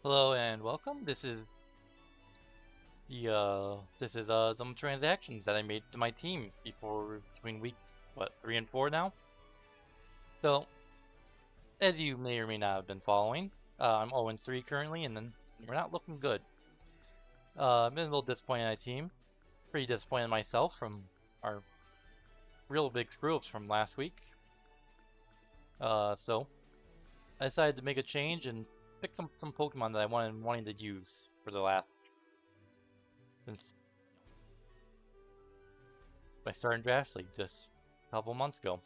Hello and welcome. This is some transactions that I made to my team between week 3 and 4 now. So as you may or may not have been following, I'm 0-3 currently, and then we're not looking good. I've been a little disappointed in my team, pretty disappointed in myself from our real big screw-ups from last week. So I decided to make a change and pick some Pokemon that I wanting to use for the last since I started Draft League just a couple months ago.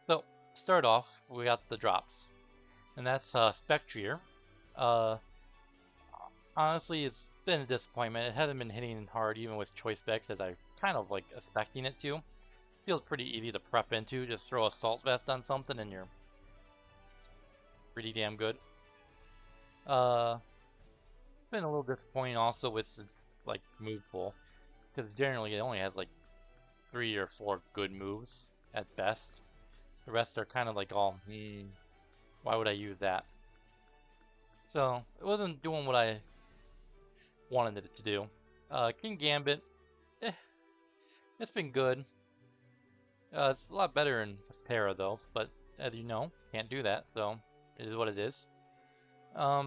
So, to start off, we got the drops. And that's Spectrier. Uh, Honestly, it's been a disappointment. It hasn't been hitting hard even with choice specs as I kind of like expecting it to. Feels pretty easy to prep into. Just throw a Salt Vest on something and you're pretty damn good. Been a little disappointing also with like move pool. Because generally it only has like 3 or 4 good moves at best. The rest are kind of like all, why would I use that? So it wasn't doing what I wanted it to do. King Gambit, it's been good. It's a lot better in Terra though, but as you know, can't do that, so it is what it is. I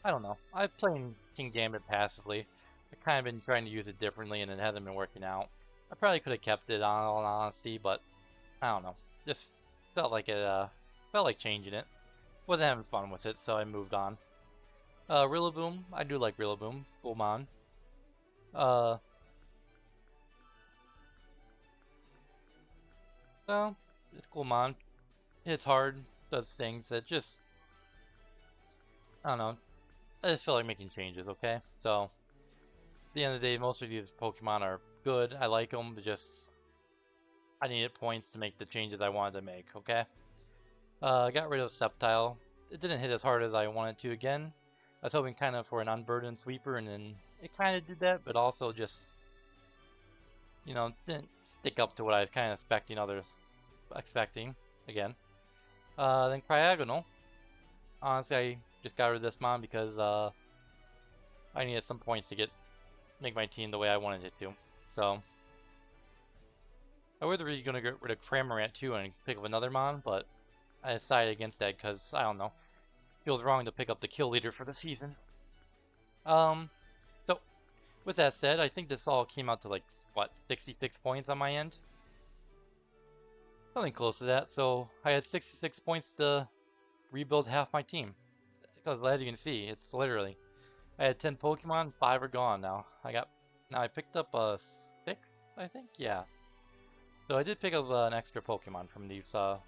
don't know. I've played King Gambit passively. I've kind of been trying to use it differently and it hasn't been working out. I probably could have kept it on all honesty, but I don't know. Just felt like changing it. Wasn't having fun with it, so I moved on. Rillaboom, I do like Rillaboom. Bullmon. Well, it's Coolmon. Hits hard, does things that just, I don't know. I just feel like making changes, okay? So, at the end of the day, most of these Pokemon are good. I like them, but just, I needed points to make the changes I wanted to make, okay? I got rid of Sceptile. It didn't hit as hard as I wanted to again. I was hoping kind of for an unburdened sweeper, and then it kind of did that, but also just, didn't stick up to what I was kind of expecting again. Then Cryogonal. Honestly, I just got rid of this mon because I needed some points to make my team the way I wanted it to. So I was really gonna get rid of Cramorant too and pick up another mon, but I decided against that because I don't know. Feels wrong to pick up the kill leader for the season. So with that said, I think this all came out to like what 66 points on my end. Something close to that. So I had 66 points to rebuild half my team. Because as you can see, it's literally I had 10 Pokemon, 5 are gone now. I picked up a 6, I think, yeah. So I did pick up an extra Pokemon from these 5.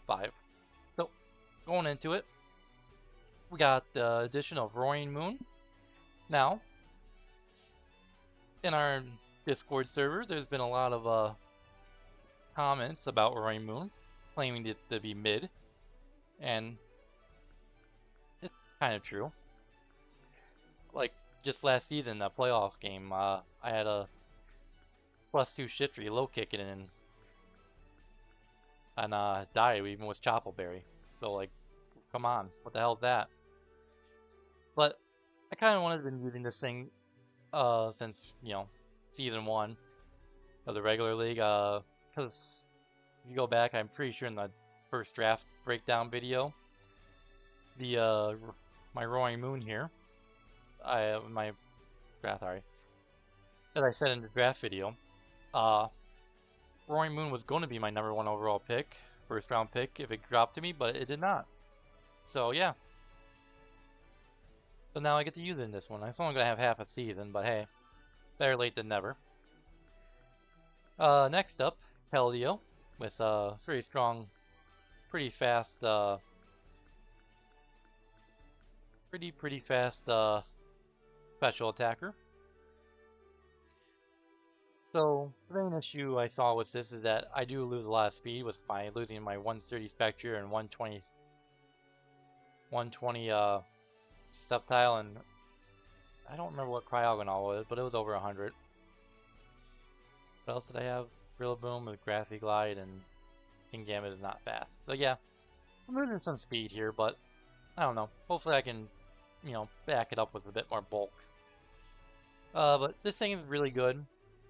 So going into it, we got the addition of Roaring Moon. Now, in our Discord server, there's been a lot of comments about Roaring Moon, claiming it to be mid, and it's kind of true. Like just last season, that playoff game, I had a +2 Shiftry low kick it in, and died even with Choppleberry. So like, come on, what the hell is that? But I kind of wanted to been using this thing since season 1 of the regular league. Because if you go back, I'm pretty sure in the first draft breakdown video, the my Roaring Moon here, that I said in the draft video, Roaring Moon was going to be my #1 overall pick, first round pick if it dropped to me, but it did not. So yeah. So now I get to use it in this one. I'm only going to have half a season, but hey, better late than never. Next up, Keldeo, with a very strong, pretty fast, pretty fast special attacker. So the main issue I saw with this is that I do lose a lot of speed with losing my 130 Spectre and 120 Sceptile, and I don't remember what Cryogonal was, but it was over 100. What else did I have? Rillaboom with Grassy Glide, and King Gambit is not fast. So yeah, I'm losing some speed here, but I don't know. Hopefully I can, back it up with a bit more bulk. But this thing is really good.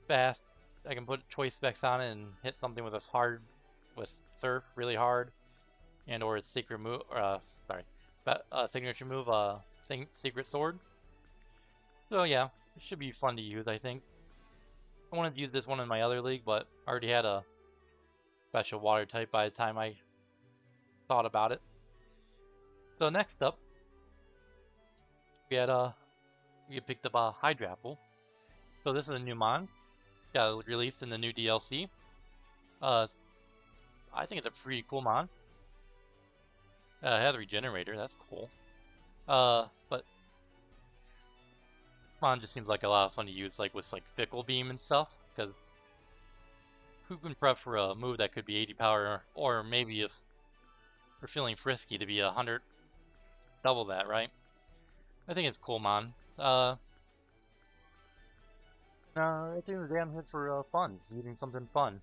Fast. I can put choice specs on it and hit something with with surf really hard, and or its secret move, signature move, secret sword. So yeah, it should be fun to use, I think. I wanted to use this one in my other league, but I already had a special water type by the time I thought about it. So next up, we picked up a Hydrapple. So this is a new mon. Got released in the new DLC. I think it's a pretty cool mon. It has a regenerator, that's cool. But mon just seems like a lot of fun to use, like with like Fickle Beam and stuff, because who can prep for a move that could be 80 power, or maybe if we're feeling frisky to be 100, double that, right? I think it's cool, mon. I think it's damn hit for fun, using something fun.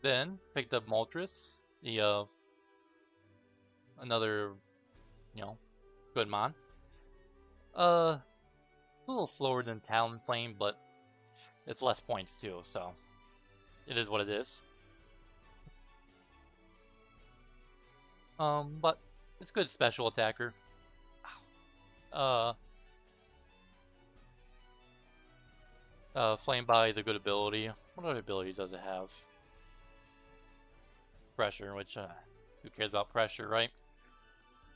Then picked up Moltres, the another, good mon. A little slower than Talonflame, but it's less points too, so it is what it is. But it's good special attacker. Flame Body is a good ability. What other abilities does it have? Pressure, which, who cares about pressure, right?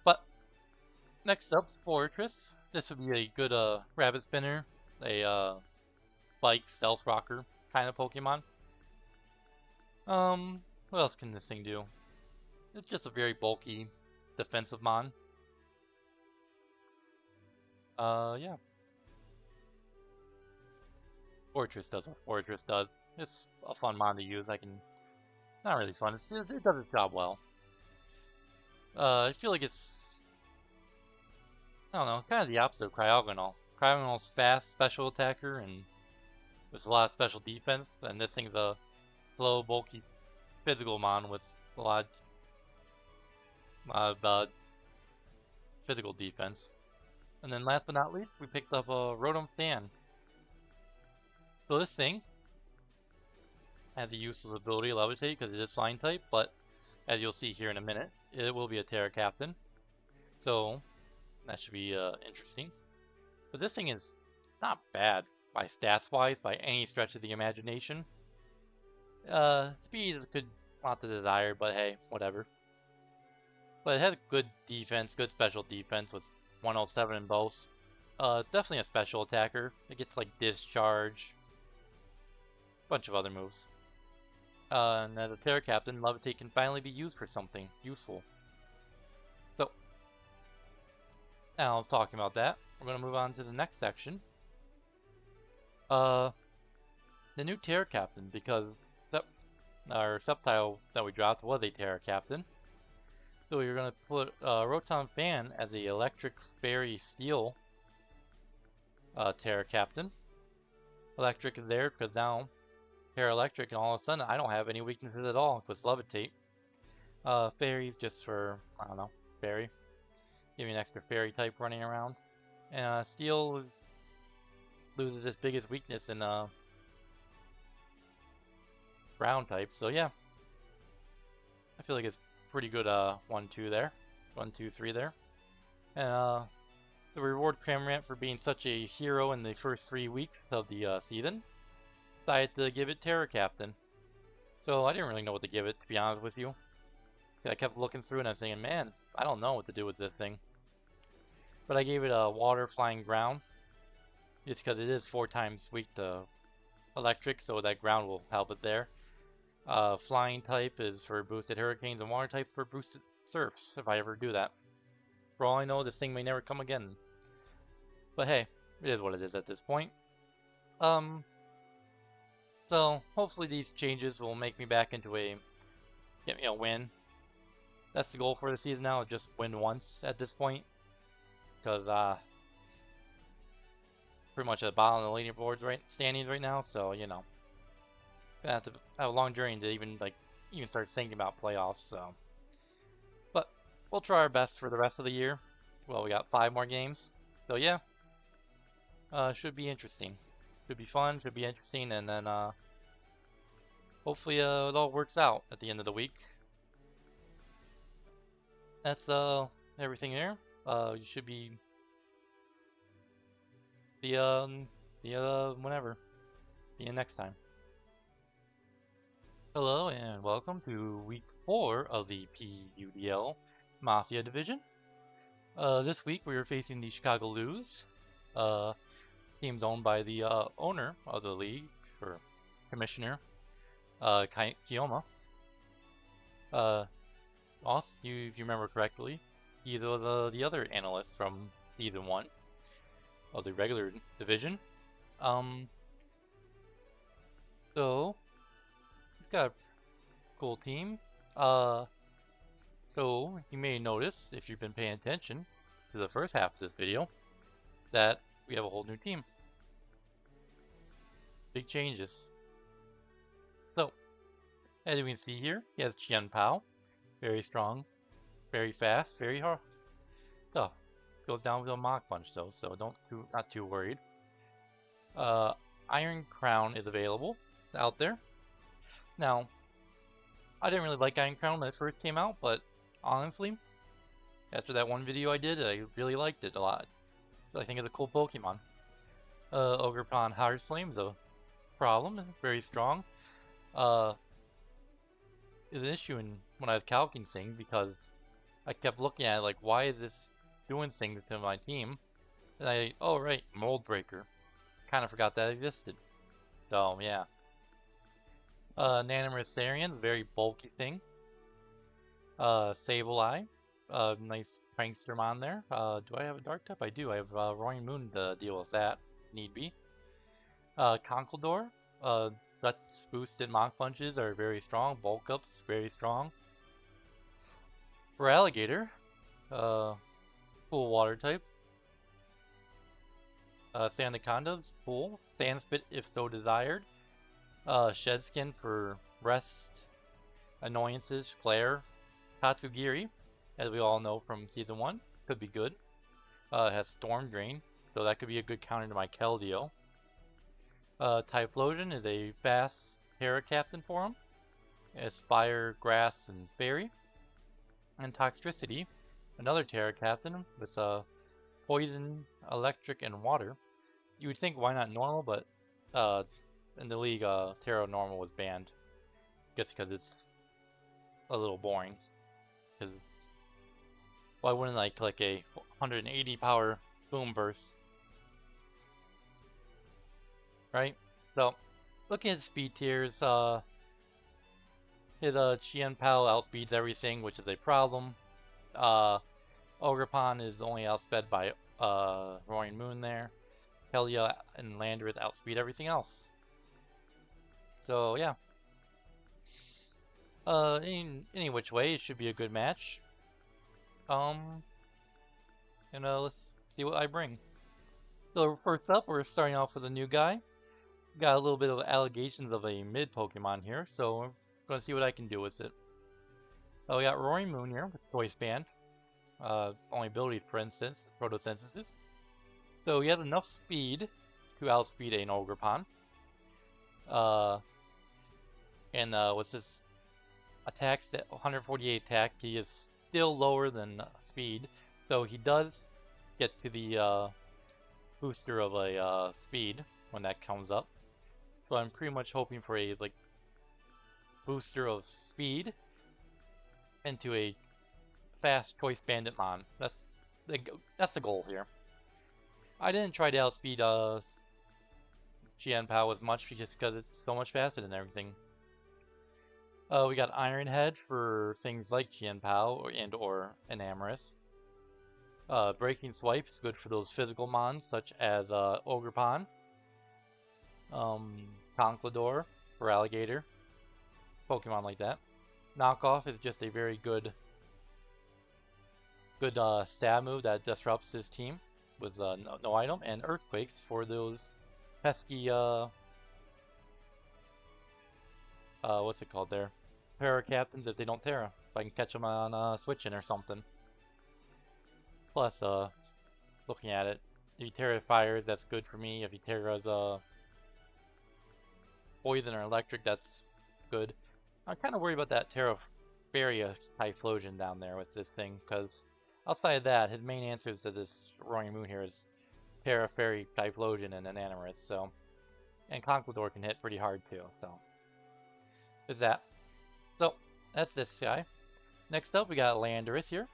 But, next up, Fortress. This would be a good, rabbit spinner. A, bike, stealth rocker kind of Pokemon. What else can this thing do? It's just a very bulky defensive mon. Yeah. Fortress does what Fortress does. It's a fun mon to use. Not really fun. It does its job well. I feel like it's, I don't know, kind of the opposite of Cryogonal. Cryogonal's fast special attacker and with a lot of special defense, and this thing's a slow, bulky, physical mon with a lot of physical defense. And then last but not least, we picked up a Rotom-Fan. So this thing has a useless ability, Levitate, because it is Flying type, but as you'll see here in a minute, it will be a Terra Captain. So that should be interesting. But this thing is not bad by stats-wise, by any stretch of the imagination. Speed could want the desire, but hey, whatever. But it has good defense, good special defense with 107 in both. It's definitely a special attacker. It gets like Discharge, bunch of other moves. And as a Terra Captain, Levitate can finally be used for something useful. So, now talking about that, we're going to move on to the next section. The new Terra Captain, because our subtitle that we dropped was a Terra Captain. So we're going to put Rotom-Fan as a Electric Fairy Steel Terra Captain. Electric is there because now Terra Electric, and all of a sudden I don't have any weaknesses at all with Levitate. Fairies just for, I don't know, Fairy. Give me an extra Fairy type running around. And Steel loses its biggest weakness in Ground type, so yeah. I feel like it's pretty good 1-2 there. 1-2-3 there. And the reward Cramorant for being such a hero in the first 3 weeks of the season. Decided to give it Terra Captain. So I didn't really know what to give it, to be honest with you. I kept looking through and I was saying, man, I don't know what to do with this thing. But I gave it a Water, Flying, Ground. Just because it is 4 times weak to Electric, so that Ground will help it there. Flying type is for boosted Hurricanes, and Water type for boosted Surfs, if I ever do that. For all I know, this thing may never come again. But hey, it is what it is at this point. So hopefully these changes will make me back into get me a win. That's the goal for the season now, just win once at this point. Because pretty much at the bottom of the leaderboards standings right now, so you know. Gonna have to have a long journey to even start thinking about playoffs, so we'll try our best for the rest of the year. Well, we got 5 more games, so yeah, should be interesting. Should be fun. Should be interesting, and then hopefully it all works out at the end of the week. That's everything there. You should be whenever. See you next time. Hello and welcome to week 4 of the PUDL Mafia division. This week we are facing the Chicago Loos, teams owned by the owner of the league, or commissioner, Kioma. Also, if you remember correctly, he's the other analyst from season 1 of the regular division. So we've got a cool team. So you may notice, if you've been paying attention to the first half of this video, that we have a whole new team. Big changes. So, as you can see here, he has Chien-Pao. Very strong, very fast, very hard. So, goes down with a Mach Punch though, so not too worried. Iron Crown is available out there. Now, I didn't really like Iron Crown when it first came out, but honestly, after that one video I did, I really liked it a lot. So I think it's a cool Pokemon. Ogerpon-Hearthflame is a problem, very strong. Is an issue when I was calculating things because I kept looking at it like, why is this doing things to my team? And oh right, Mold Breaker. Kind of forgot that existed. So yeah. Enamorus-Therian, very bulky thing. Sableye, nice prankster on there. Do I have a Dark type? I do. I have Roaring Moon to deal with that, need be. Conkeldurr, Guts boosted Mach Punches are very strong. Bulk Ups, very strong. For Alligator, cool Water type. Sandaconda's cool. Sandspit if so desired. Shedskin for rest, annoyances, glare. Tatsugiri, as we all know from Season 1, could be good. It has Storm Drain, so that could be a good counter to my Keldeo. Typhlosion is a fast Terra Captain for him. It has Fire, Grass, and Sperry. And Toxtricity, another Terra Captain with Poison, Electric, and Water. You would think why not Normal, but in the league, Terra Normal was banned. Just because it's a little boring. Because why wouldn't I click a 180 power Boom Burst? Right? So, looking at speed tiers, his Chien-Pao outspeeds everything, which is a problem. Ogerpon is only outsped by Roaring Moon there. Keldeo and Landorus outspeed everything else. So yeah. Any which way, it should be a good match. Let's see what I bring. So first up, we're starting off with a new guy. Got a little bit of allegations of a mid Pokemon here, so I'm going to see what I can do with it. We got Roaring Moon here with Choice Band. Only ability, for instance, Photosynthesis. So he has enough speed to outspeed an Ogerpon. What's this? Attacks at 148 attack, he is still lower than speed, so he does get to the booster of a speed when that comes up. So I'm pretty much hoping for a booster of speed into a fast Choice Banditmon. That's the goal here. I didn't try to outspeed Chien-Pao as much just because it's so much faster than everything. We got Iron Head for things like Chien-Pao and or Enamorus. Breaking Swipe is good for those physical mons such as Ogerpon. Conkeldurr for Alligator. Pokemon like that. Knockoff is just a very good stab move that disrupts his team with no item. And Earthquakes for those pesky what's it called there? Terra Captains if they don't Terra. If I can catch them on switching or something. Plus, looking at it, if you Terra Fire, that's good for me. If you Terra the Poison or Electric, that's good. I'm kind of worried about that Terra-Faria Typhlosion down there with this thing, because outside of that, his main answers to this Roaring Moon here is Terra, Fairy, Typhlosion, and Enamorus, so... And Conquistador can hit pretty hard too, so... There's that. So, that's this guy. Next up, we got Landorus here.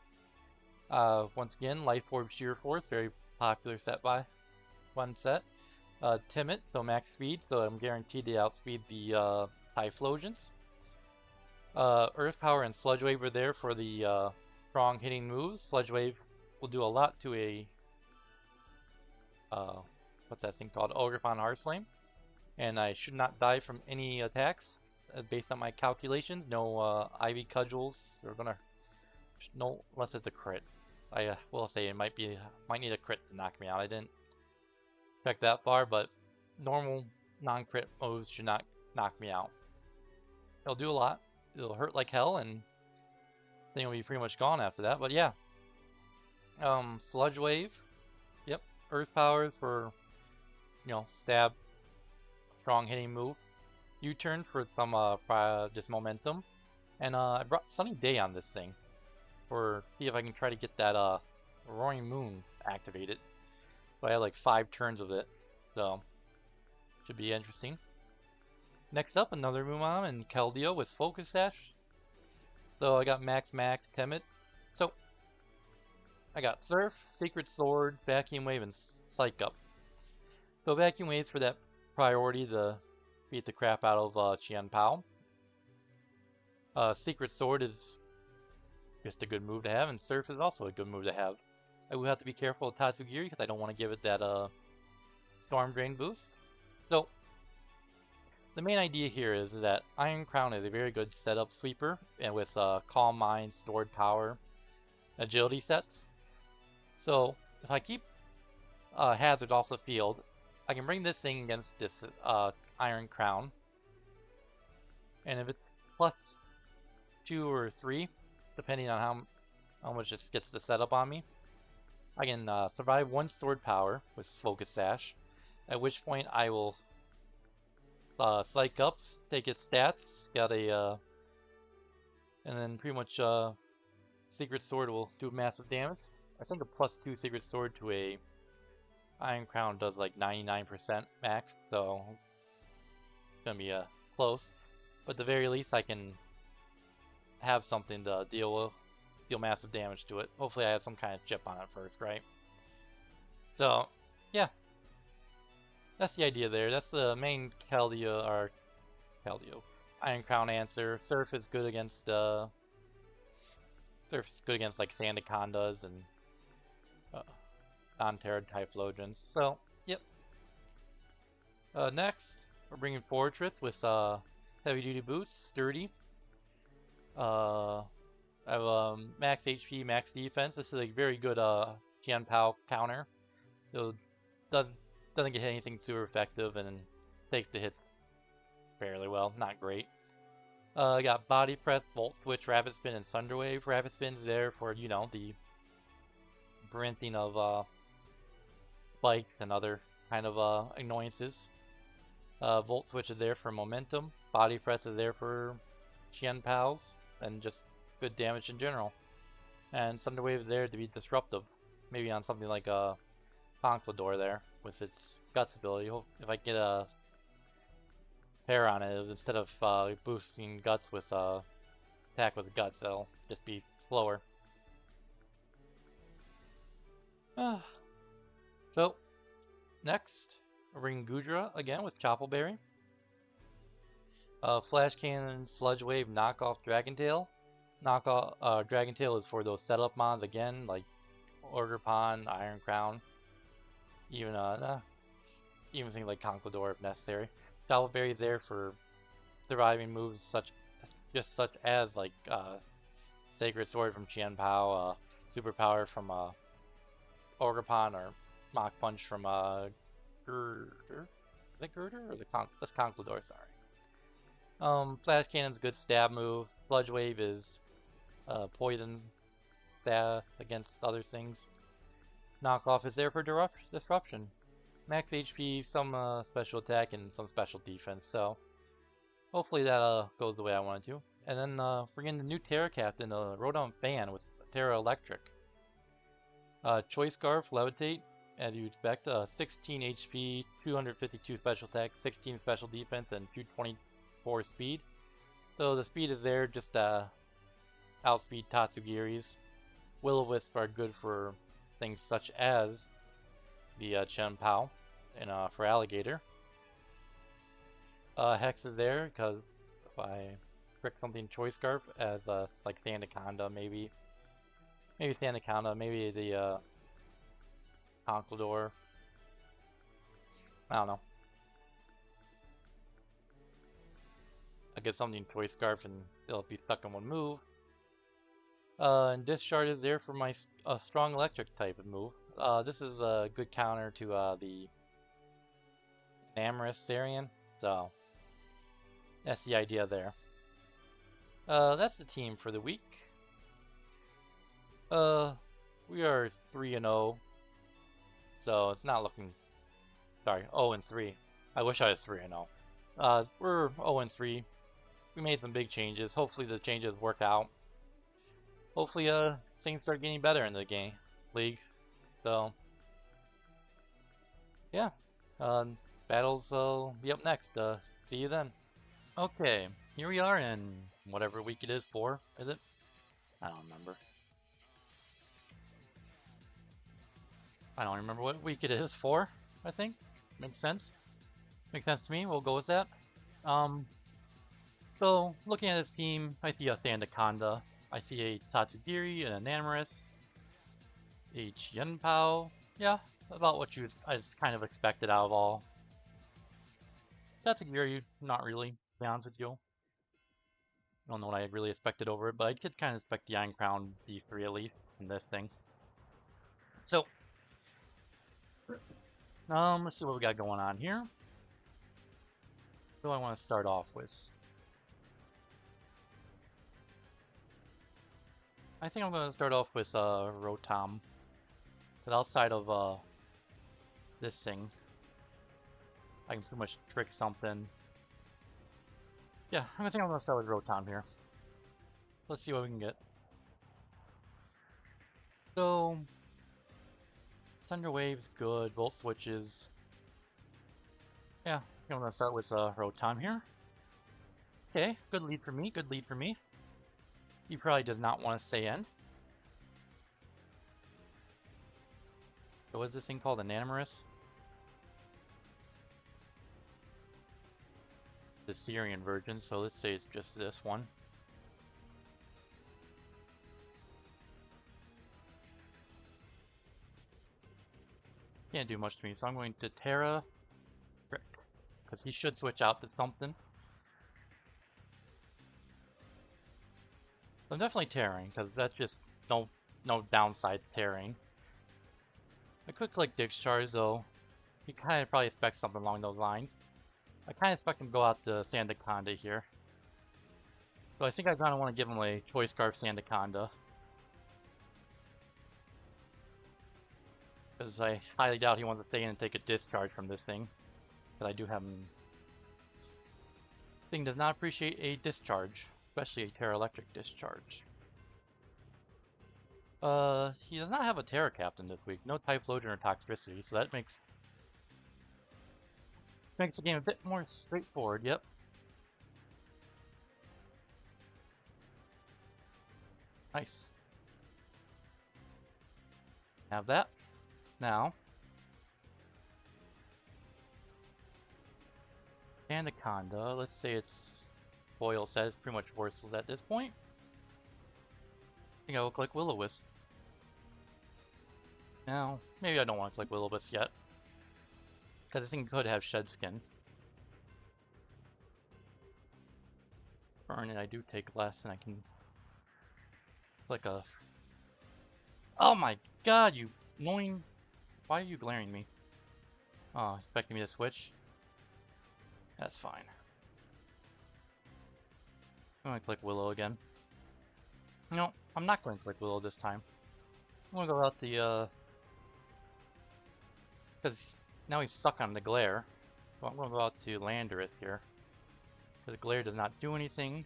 Once again, Life Orb Sheer Force, very popular set by one set. Timid, so max speed, so I'm guaranteed to outspeed the Typhlosions. Earth Power and Sludge Wave are there for the strong hitting moves. Sludge Wave will do a lot to a what's that thing called? Ogerpon-Hearthflame. And I should not die from any attacks based on my calculations. No Ivy Cudgels are gonna no unless it's a crit. I will say it might need a crit to knock me out. I didn't check that far, but normal non-crit moves should not knock me out. It'll do a lot. It'll hurt like hell, and thing will be pretty much gone after that. But yeah, Sludge Wave. Yep, Earth Powers for stab, strong hitting move. U-turn for some just momentum, and I brought Sunny Day on this thing for see if I can try to get that Roaring Moon activated. So I had like 5 turns of it, so should be interesting. Next up, another Moonmon and Keldeo with Focus Sash. So I got Max, Timid. So I got Surf, Sacred Sword, Vacuum Wave, and Psych Up. So Vacuum Wave's for that priority to beat the crap out of Chien-Pao. Secret Sword is just a good move to have, and Surf is also a good move to have. I will have to be careful with Tatsugiri because I don't want to give it that Storm Drain boost. So the main idea here is that Iron Crown is a very good setup sweeper, and with Calm Mind, Stored Power, Agility sets. So if I keep Hazard off the field, I can bring this thing against this Iron Crown, and if it's plus 2 or 3, depending on how much this gets the setup on me, I can survive 1 Stored Power with Focus Sash, at which point I will Psych Up, take its stats, got a, and then pretty much Secret Sword will do massive damage. I think a plus 2 Secret Sword to a Iron Crown does like 99% max, so it's gonna be close. But at the very least, I can have something to deal massive damage to it. Hopefully, I have some kind of chip on it first, right? So, yeah, that's the idea there. That's the main Keldeo Iron Crown answer. Surf is good against like Sandacondas and non-Terra Typhlosions. So, yep. Next, we're bringing Fortress with heavy-duty boots, sturdy. I have max HP, max defense. This is a very good Chien-Pao counter. So doesn't get anything super effective and takes the hits fairly well. Not great. I got Body Press, Volt Switch, Rapid Spin, and Thunder Wave. Rapid Spin's there for the preventing of spikes and other kind of annoyances. Volt Switch is there for momentum. Body Press is there for Chien-Paos and just good damage in general. And Thunder Wave is there to be disruptive. Maybe on something like a Conquistador there with its Guts ability. If I get a pair on it, instead of boosting Guts with attack with Guts, that'll just be slower. So, next, we're bringing Goodra again with Chopple Berry. Flash Cannon, Sludge Wave, knockoff Dragon Tail. Knockoff Dragon Tail is for those setup mons again, like Ogerpon, Iron Crown, even things like Conquistador if necessary. Chopple Berry is there for surviving moves such as like Sacred Sword from Chien-Pao, Super Power from Ogerpon, or Mach Punch from Girder. Is it Girder or that's Conquistador? Sorry. Flash Cannon's a good stab move. Sludge Wave is poison stab against other things. Knockoff is there for disruption. Max HP, some special attack, and some special defense. So hopefully that goes the way I wanted to. And then we're getting the new Terra Captain, Rotom-Fan with Terra Electric. Choice Scarf, Levitate, as you expect. 16 HP, 252 special attack, 16 special defense, and 224 speed. So the speed is there, just outspeed Tatsugiri's. Will-O-Wisp are good for things such as the Chien-Pao and for Alligator. Hex is there because if I trick something Choice Scarf as like Sandaconda, maybe Sandaconda, maybe the Conkeldurr. I don't know. I get something Choice Scarf and it'll be stuck in one move. And Discharge is there for my strong electric type of move. This is a good counter to the Enamorus-Therian, so that's the idea there. That's the team for the week. We are 3-0, so it's not looking. Sorry, 0-3. I wish I was 3-0. We're 0-3. We made some big changes. Hopefully the changes work out. Hopefully things start getting better in the league. So yeah, battles will be up next. See you then. Okay, here we are in whatever week it is for. Is it? I don't remember. I don't remember what week it is for. I think makes sense. Makes sense to me. We'll go with that. So looking at this team, I see a Sandaconda. I see a Tatsugiri, an Enamorus, a Chien-Pao. Yeah, about what I kind of expected out of all. Tatsugiri, not really, to be honest with you. I don't know what I really expected over it, but I did kind of expect the Iron Crown D3 at least in this thing. So, let's see what we got going on here. What do I want to start off with? I think I'm going to start off with Rotom. But outside of this thing, I can pretty much trick something. Yeah, I think I'm going to start with Rotom here. Let's see what we can get. So, Thunder Wave's good, Volt Switches. Yeah, I'm going to start with Rotom here. Okay, good lead for me, good lead for me. He probably does not want to stay in. So what is this thing called? An Enamorus? The Syrian version, so let's say it's just this one. Can't do much to me, so I'm going to Terra Trick. Because he should switch out to something. I'm definitely tearing, because that's just no downside tearing. I could click Discharge though. He kind of probably expects something along those lines. I kind of expect him to go out to Sandaconda here. So I think I kind of want to give him a Choice Scarf Sandaconda. Because I highly doubt he wants to stay in and take a discharge from this thing. But I do have him. This thing does not appreciate a discharge. Especially a Terra Electric discharge. He does not have a Terra Captain this week. No Typhlosion or Toxicity, so that makes the game a bit more straightforward. Yep. Nice. Have that. Now. Sandaconda, let's say it's Foil says pretty much worthless at this point. I think I will click Will-O-Wisp. Now, maybe I don't want to click Will-O-Wisp yet. Because this thing could have Shed Skin. Burn it, I do take less and I can click a... Oh my god, you annoying... Why are you glaring at me? Oh, expecting me to switch? That's fine. I'm gonna click Willow again. No, I'm not going to click Willow this time. I'm gonna go out the Because now he's stuck on the glare. So I'm going to go out to Landorus here. Because the glare does not do anything.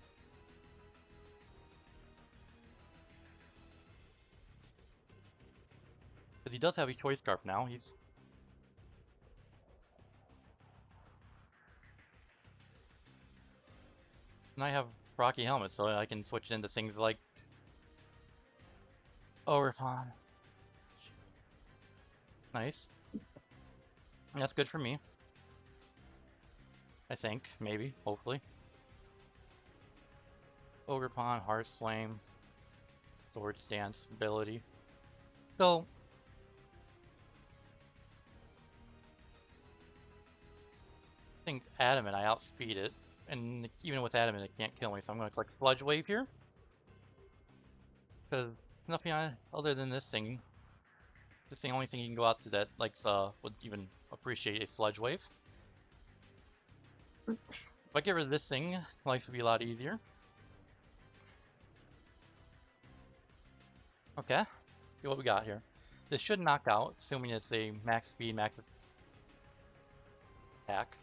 Because he does have a Choice Scarf now. He's... And I have Rocky Helmet, so I can switch into things like Ogerpon. Nice. And that's good for me. I think, maybe, hopefully. Ogerpon-Hearthflame, Sword Stance ability. So, I think Adamant, I outspeed it. And even with Adamant, it can't kill me, so I'm going to click Sludge Wave here. Because nothing other than this thing. This is the only thing you can go out to that likes would even appreciate a Sludge Wave. If I get rid of this thing, life would be a lot easier. Okay, see what we got here. This should knock out, assuming it's a max speed, max attack.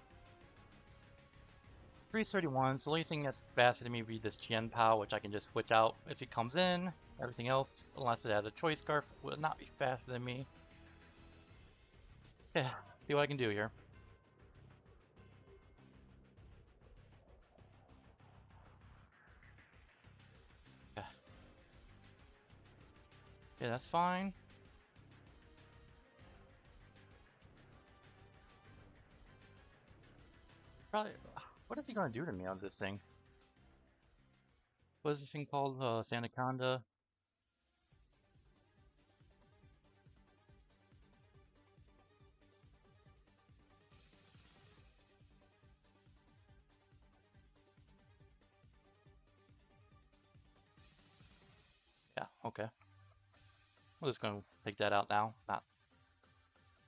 331, so the only thing that's faster than me would be this Chien-Pao, which I can just switch out if it comes in. Everything else, unless it has a Choice Scarf, will not be faster than me. Yeah, see what I can do here. Yeah, that's fine. Probably. What is he gonna do to me on this thing? What is this thing called? Sandaconda. Yeah, okay. We're just gonna take that out now. Not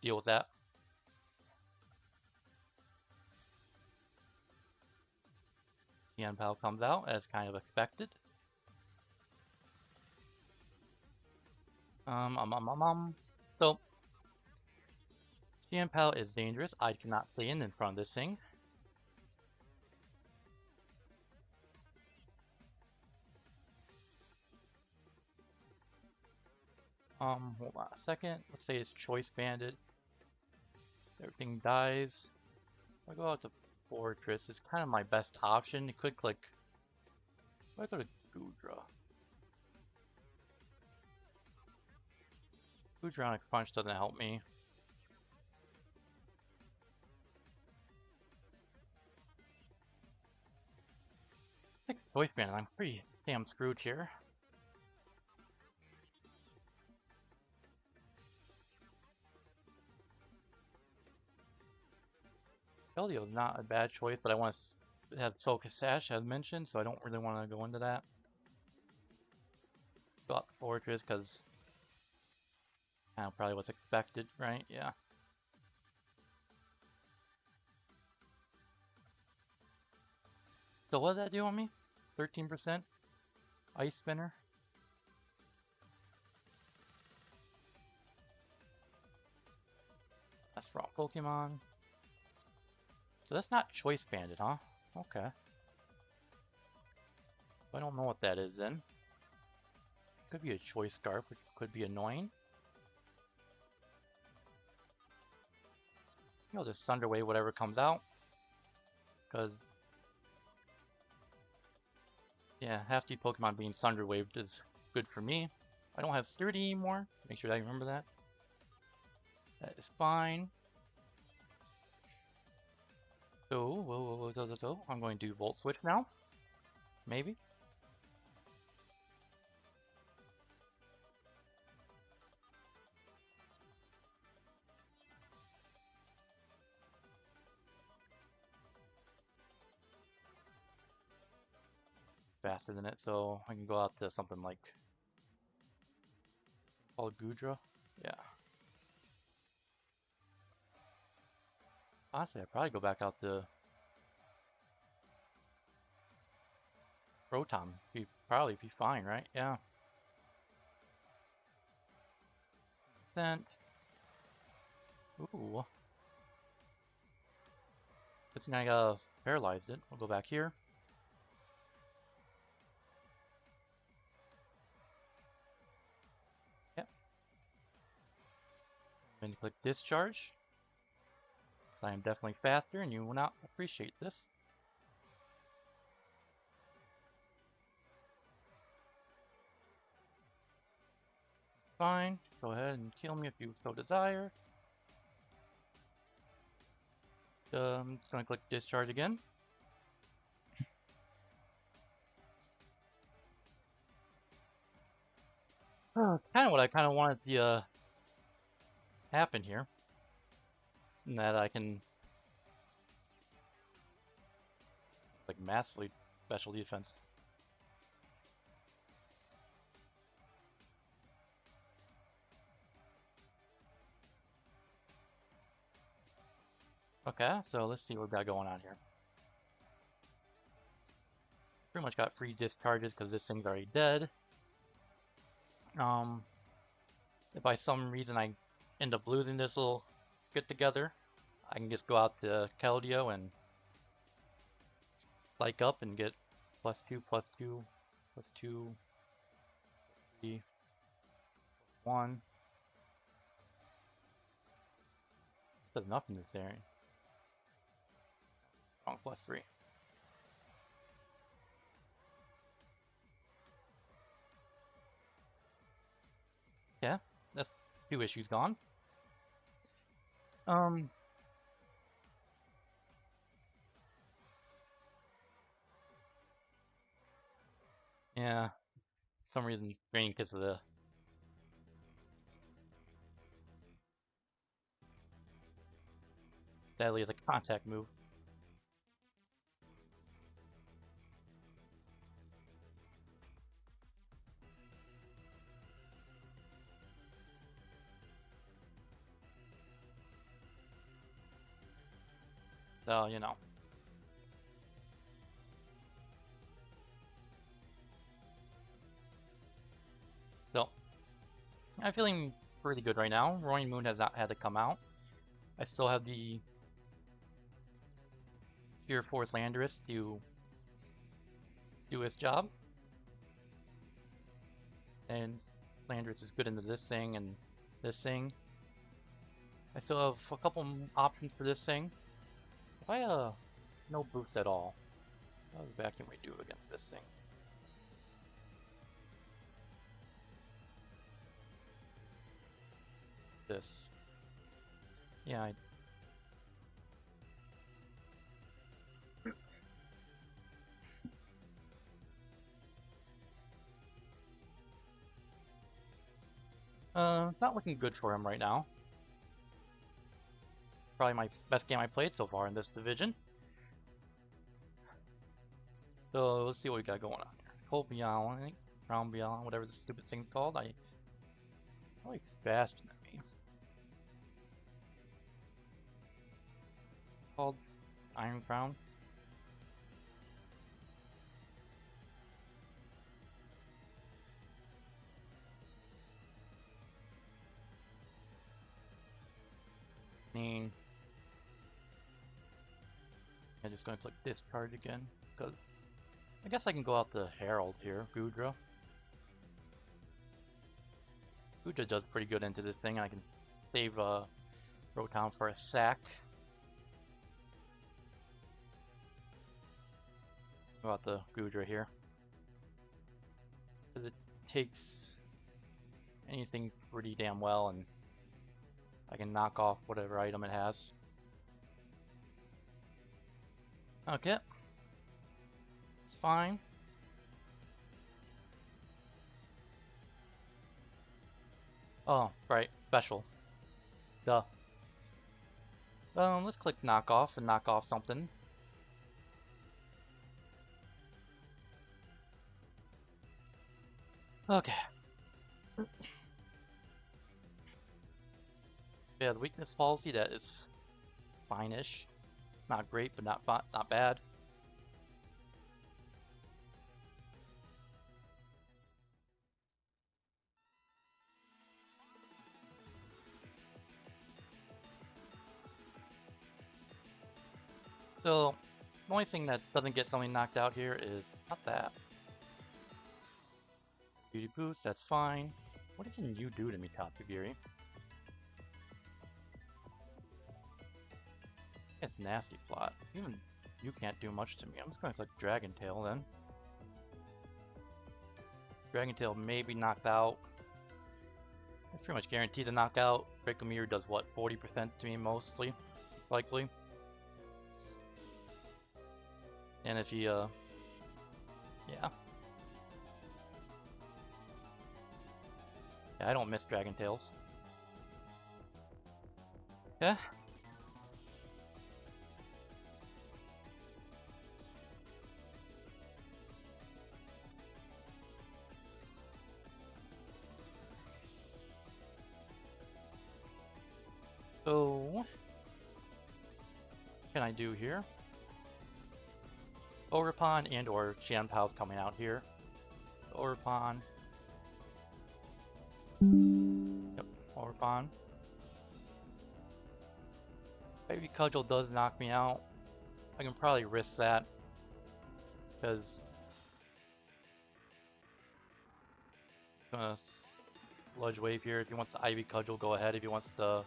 deal with that. Chien-Pao comes out as kind of expected. So, Chien-Pao is dangerous. I cannot stay in front of this thing. Hold on a second. Let's say it's Choice Banded. Everything dies. I'll go out to Fortress. It's kind of my best option. You could click. I go to Goodra. Goodra Crunch doesn't help me. I think Choice Banded. I'm pretty damn screwed here. Keldeo is not a bad choice, but I want to have Focus Sash as mentioned, so I don't really want to go into that. Go out to Fortress because probably what's expected, right? Yeah. So what did that do on me? 13%? Ice Spinner? That's raw Pokemon. So that's not Choice Banded, huh? Okay. I don't know what that is then. Could be a Choice Scarf, which could be annoying. I'll just Thunder Wave whatever comes out. Because, yeah, half the Pokemon being Thunder Waved is good for me. I don't have Sturdy anymore. Make sure I remember that. That is fine. So, I'm going to do Volt Switch now. Maybe. Faster than it, so I can go out to something like called Goodra. Yeah. Honestly, I'd probably go back out to Rotom. He'd probably be fine, right? Yeah. Sent. Ooh. Good thing I paralyzed it. We'll go back here. Yep. Then click discharge. I am definitely faster and you will not appreciate this. Fine. Go ahead and kill me if you so desire. Just gonna click discharge again. Oh, it's kind of what I kind of wanted to happen here. And that I can like massively special defense. Okay, so let's see what we got going on here. Pretty much got free discharges because this thing's already dead. If by some reason I end up losing this little get together, I can just go out to Keldeo and spike up and get +2, +2, +2, 3, 1. There's nothing in this area. Wrong, +3. Yeah, that's 2 issues gone. Yeah, for some reason green because of the sadly it's a contact move. So, you know. So, I'm feeling pretty good right now. Roaring Moon has not had to come out. I still have the Sheer Force Landorus to do its job. And Landorus is good into this thing and this thing. I still have a couple options for this thing. If I no boost at all, how does Vacuum Ray do against this thing? This. Yeah, it's not looking good for him right now. Probably my best game I played so far in this division. So let's see what we got going on here. Cold Beyond, I think. Crown Beyond, whatever the stupid thing's called. I like fast in that game. Called Iron Crown. I'm just going to click discard again because I guess I can go out the Herald here, Goodra. Goodra does pretty good into this thing. I can save Rotom for a sack. Go out the Goodra here because it takes anything pretty damn well, and I can knock off whatever item it has. Okay. It's fine. Oh, right. Special. Duh. Let's click knock off and knock off something. Okay. Yeah, the weakness policy, that is fine-ish. Not great, but not bad. So, the only thing that doesn't get something knocked out here is not that. Beauty boost, that's fine. What can you do to me, Tatsugiri? It's nasty plot. Even you can't do much to me. I'm just going to click Dragon Tail then. Dragon Tail may be knocked out. It's pretty much guaranteed to knock out. Draco Meteor does what, 40% to me mostly, likely. And if he, yeah. Yeah, I don't miss Dragon Tails. Yeah. So, what can I do here? Ogerpon and or Chien-Pao's coming out here. Ogerpon. Yep, Ogerpon. Ivy Cudgel does knock me out. I can probably risk that. Because gonna Sludge Wave here. If he wants the Ivy Cudgel, go ahead. If he wants the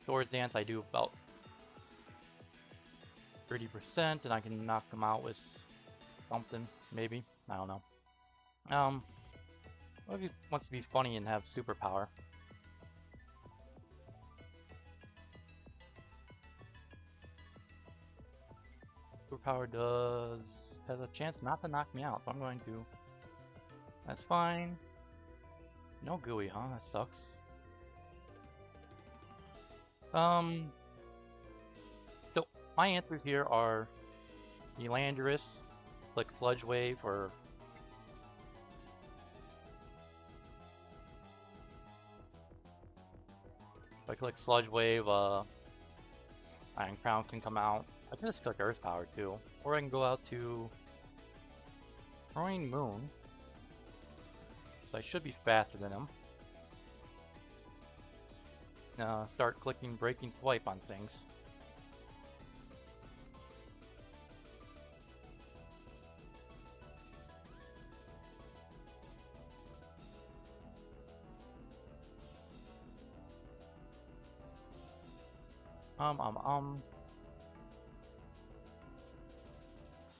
Swords Dance, I do about 30%, and I can knock him out with something, maybe. I don't know. What if he wants to be funny and have superpower? Superpower has a chance not to knock me out, so I'm going to. That's fine. No gooey, huh? That sucks. So my answers here are Elandris, like Sludge Wave, or if I click Sludge Wave, Iron Crown can come out. I can just click Earth Power too, or I can go out to Throwing Moon. So I should be faster than him. Start clicking Breaking Swipe on things.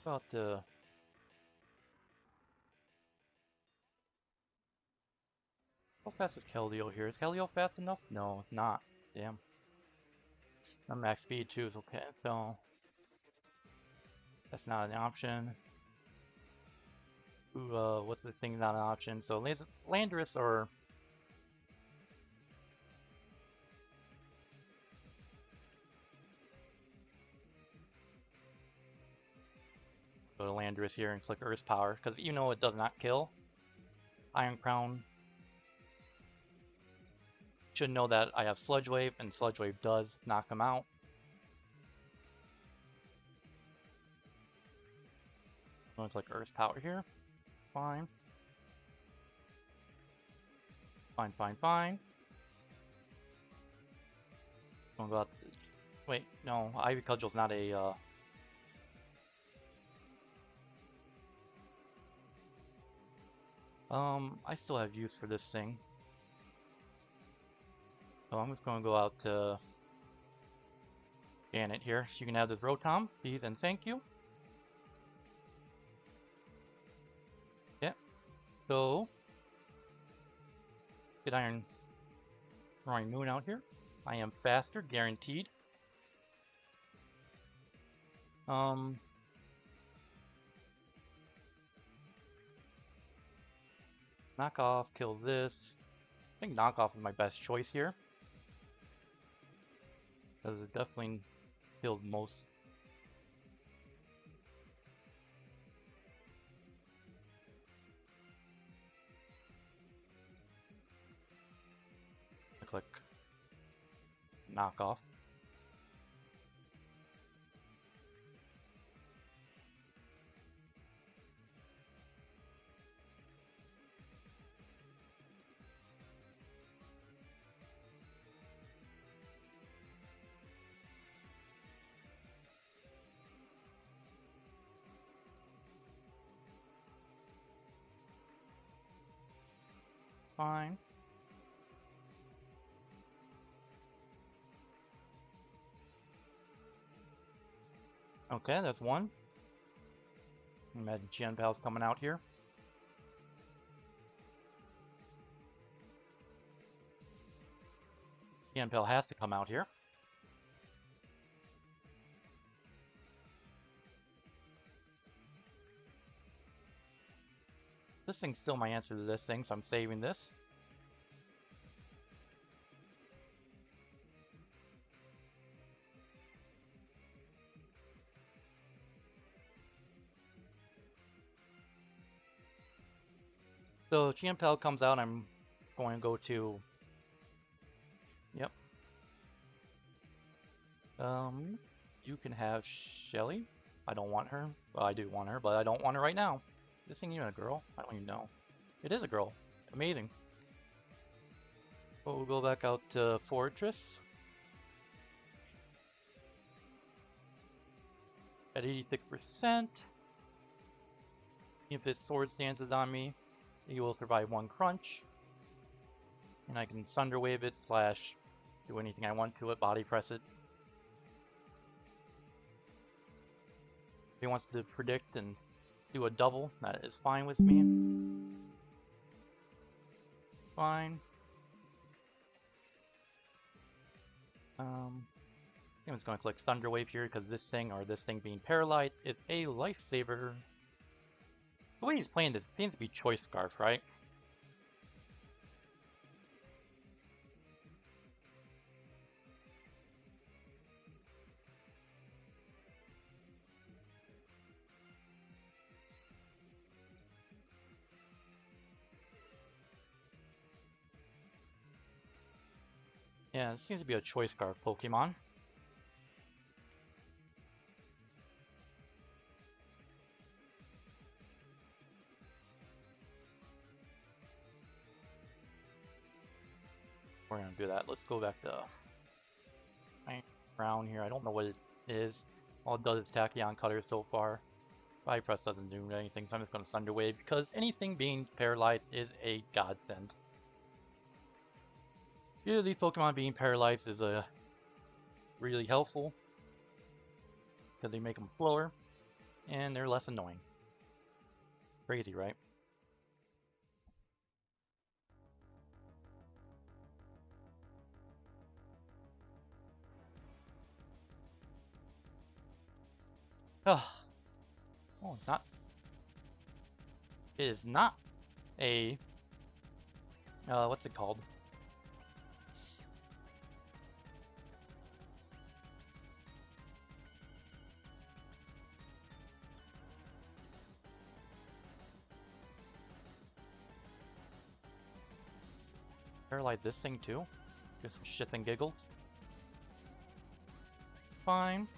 About to. How fast is Keldeo here? Is Keldeo fast enough? No, it's not. Damn. I'm max speed too, is okay, so that's not an option. Ooh, what's this thing not an option? So Landorus or go to Landorus here and click Earth Power, because you know it does not kill. Iron Crown should know that I have Sludge Wave, and Sludge Wave does knock him out. I'm going to click Earth Power here. Fine. Fine, fine, fine. I'm going to go out. Wait, no, Ivy Cudgel's not a. I still have use for this thing. So I'm just going to go out to Janet here. You can have this Rotom, please, and thank you. Yeah. So get Iron Throwing Moon out here. I am faster, guaranteed. Knock off, kill this. I think knockoff is my best choice here. Because it definitely killed most. I click knockoff. Fine. Okay, that's one. Imagine Chien-Pao's coming out here. Chien-Pao has to come out here. This thing's still my answer to this thing, so I'm saving this. So Chien-Pao comes out, I'm going to go to... Yep. You can have Shelly. I don't want her. Well, I do want her, but I don't want her right now. This thing even a girl? I don't even know. It is a girl. Amazing. We'll go back out to Fortress. At 86%. If its sword stances on me, it will survive one crunch. And I can Thunder Wave it, slash do anything I want to it, body press it. If he wants to predict and do a double, that is fine with me. Fine. I'm just going to click Thunder Wave here because this thing, or this thing being paralyzed, is a lifesaver. The way he's playing this seems to be Choice Scarf, right? Yeah, this seems to be a Choice Scarf Pokemon. We're gonna do that. Let's go back to round here. I don't know what it is. All it does is Tachyon Cutter so far. Body Press doesn't do anything, so I'm just gonna Thunder Wave because anything being paralyzed is a godsend. Either these Pokemon being paralyzed is really helpful because they make them slower and they're less annoying. Crazy, right? Oh, it's not. It is not a. What's it called? Paralyze this thing too? Just for shits and giggles. Fine.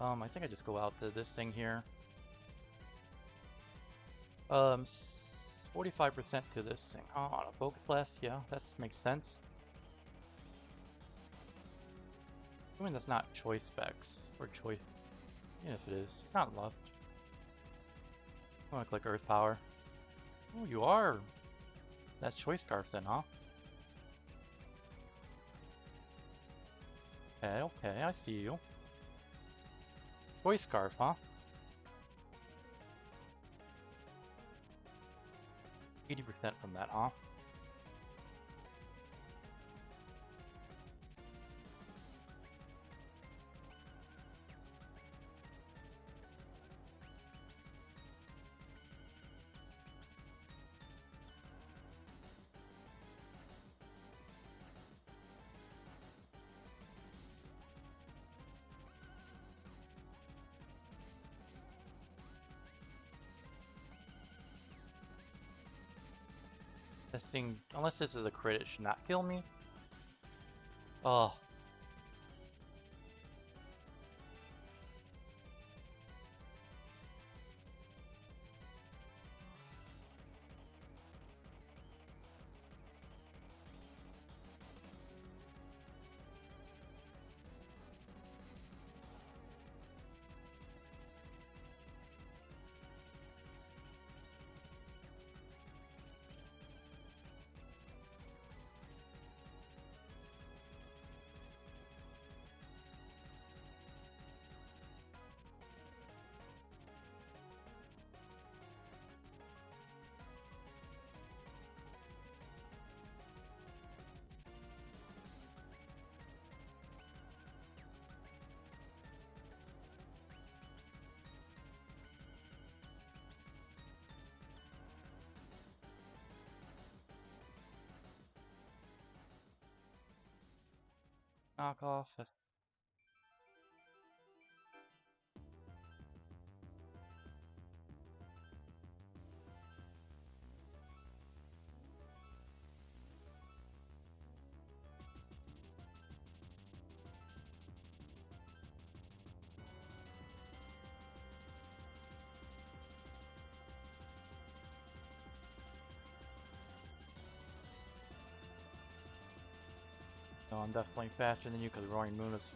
I think I just go out to this thing here. 45% to this thing. Oh, on a Focus Blast, yeah, that makes sense. I mean, that's not choice specs, or choice. Yes, it is. It's not left. I'm gonna click Earth Power. Oh, you are. That's Choice Scarf then, huh? Okay, I see you. Choice Scarf, huh? 80% from that, huh? This thing, unless this is a crit, it should not kill me. Oh. knockoff. No, I'm definitely faster than you because Roaring Moon is.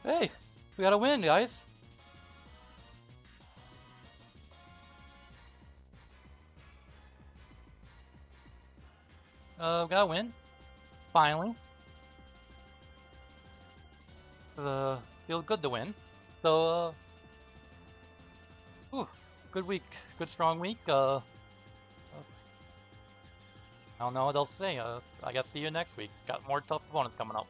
Hey, we got a win, guys. Got a win. Finally. Feels good to win. So, good week. Good strong week. I don't know what else to say. I guess see you next week. Got more tough opponents coming up.